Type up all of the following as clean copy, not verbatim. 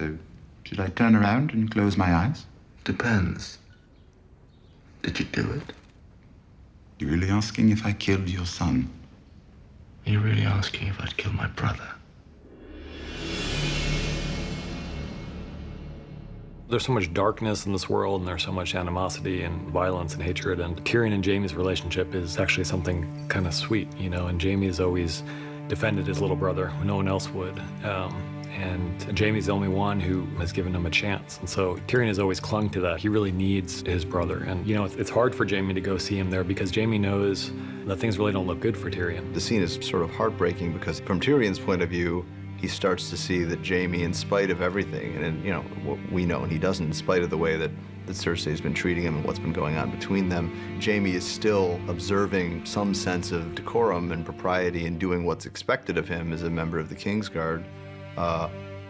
So, should I turn around and close my eyes? Depends. Did you do it? You're really asking if I killed your son? You're really asking if I'd kill my brother? There's so much darkness in this world, and there's so much animosity and violence and hatred, and Tyrion and Jaime's relationship is actually something kind of sweet, you know, and Jaime has always defended his little brother when no one else would. And Jaime's the only one who has given him a chance. And so Tyrion has always clung to that. He really needs his brother. And, you know, it's hard for Jaime to go see him there because Jaime knows that things really don't look good for Tyrion. The scene is sort of heartbreaking because from Tyrion's point of view, he starts to see that Jaime, in spite of everything, and you know, what we know and he doesn't, in spite of the way that Cersei's been treating him and what's been going on between them, Jaime is still observing some sense of decorum and propriety in doing what's expected of him as a member of the Kingsguard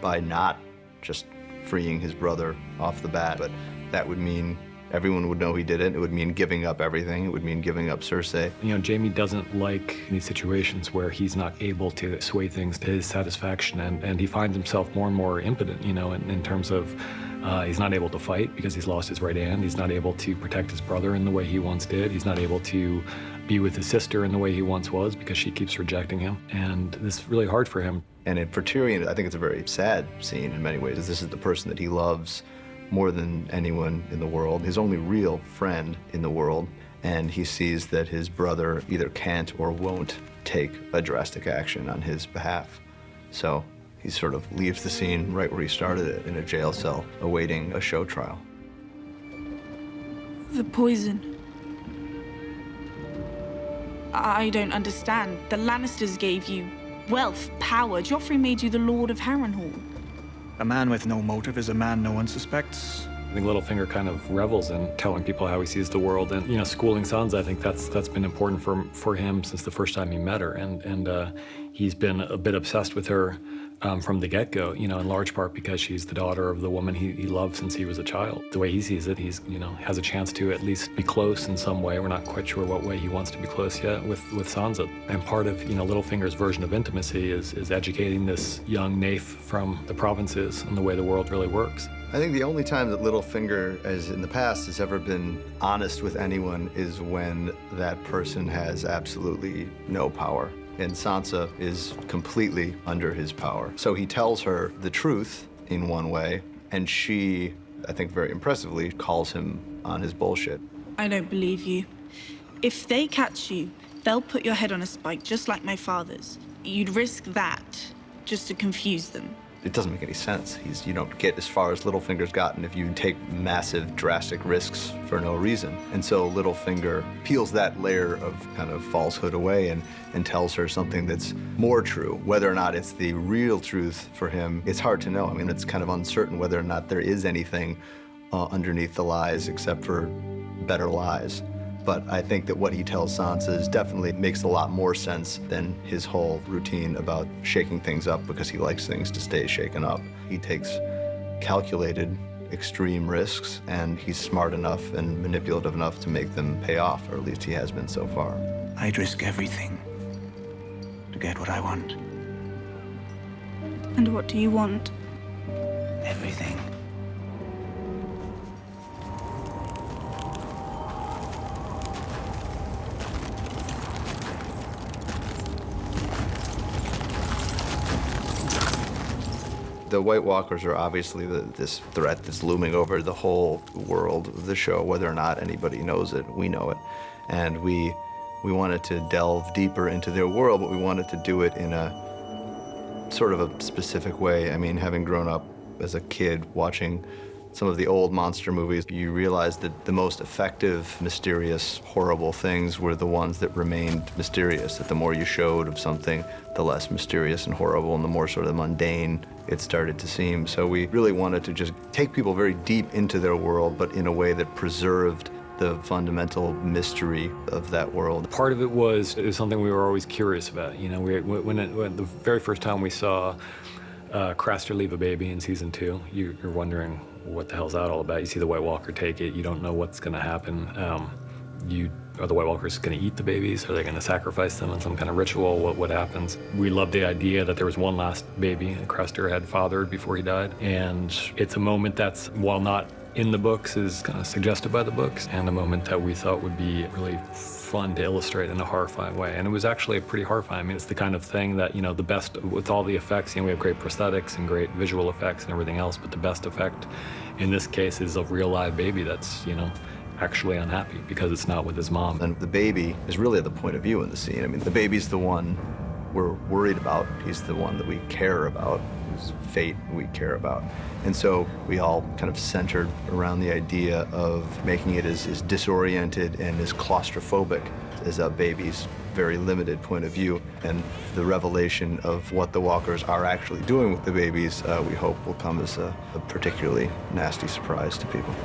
by not just freeing his brother off the bat. But that would mean everyone would know he did it. It would mean giving up everything. It would mean giving up Cersei. You know, Jaime doesn't like these situations where he's not able to sway things to his satisfaction, and he finds himself more and more impotent, you know, in terms of he's not able to fight because he's lost his right hand. He's not able to protect his brother in the way he once did. He's not able to be with his sister in the way he once was because she keeps rejecting him. And this is really hard for him. And for Tyrion, I think it's a very sad scene in many ways. This is the person that he loves more than anyone in the world, his only real friend in the world, and he sees that his brother either can't or won't take a drastic action on his behalf. So he sort of leaves the scene right where he started it, in a jail cell, awaiting a show trial. The poison. I don't understand. The Lannisters gave you wealth, power. Joffrey made you the Lord of Harrenhal. A man with no motive is a man no one suspects. I think Littlefinger kind of revels in telling people how he sees the world, and you know, schooling Sansa. I think that's been important for him since the first time he met her, and he's been a bit obsessed with her from the get-go. You know, in large part because she's the daughter of the woman he loved since he was a child. The way he sees it, he's has a chance to at least be close in some way. We're not quite sure what way he wants to be close yet with Sansa. And part of Littlefinger's version of intimacy is educating this young naif from the provinces and the way the world really works. I think the only time that Littlefinger, as in the past, has ever been honest with anyone is when that person has absolutely no power. And Sansa is completely under his power. So he tells her the truth in one way, and she, I think very impressively, calls him on his bullshit. I don't believe you. If they catch you, they'll put your head on a spike, just like my father's. You'd risk that just to confuse them. It doesn't make any sense. You don't get as far as Littlefinger's gotten if you take massive, drastic risks for no reason. And so Littlefinger peels that layer of kind of falsehood away and tells her something that's more true. Whether or not it's the real truth for him, it's hard to know. I mean, it's kind of uncertain whether or not there is anything underneath the lies except for better lies. But I think that what he tells Sansa definitely makes a lot more sense than his whole routine about shaking things up because he likes things to stay shaken up. He takes calculated, extreme risks, and he's smart enough and manipulative enough to make them pay off, or at least he has been so far. I'd risk everything to get what I want. And what do you want? Everything. The White Walkers are obviously this threat that's looming over the whole world of the show, whether or not anybody knows it, we know it. And we wanted to delve deeper into their world, but we wanted to do it in a sort of a specific way. I mean, having grown up as a kid watching some of the old monster movies, you realize that the most effective, mysterious, horrible things were the ones that remained mysterious, that the more you showed of something, the less mysterious and horrible and the more sort of mundane it started to seem. So we really wanted to just take people very deep into their world, but in a way that preserved the fundamental mystery of that world. Part of it was something we were always curious about. You know, when the very first time we saw Craster leave a baby in season 2, you're wondering what the hell's that all about. You see the White Walker take it, you don't know what's going to happen. You Are the White Walkers going to eat the babies? Are they going to sacrifice them in some kind of ritual? What happens? We love the idea that there was one last baby that Crester had fathered before he died. And it's a moment that's, while not in the books, is kind of suggested by the books, and a moment that we thought would be really fun to illustrate in a horrifying way. And it was actually pretty horrifying. I mean, it's the kind of thing that, you know, the best, with all the effects, you know, we have great prosthetics and great visual effects and everything else, but the best effect in this case is a real live baby that's, you know, actually unhappy because it's not with his mom. And the baby is really at the point of view in the scene. I mean, the baby's the one we're worried about. He's the one that we care about, whose fate we care about. And so we all kind of centered around the idea of making it as disoriented and as claustrophobic as a baby's very limited point of view. And the revelation of what the walkers are actually doing with the babies, we hope will come as a particularly nasty surprise to people.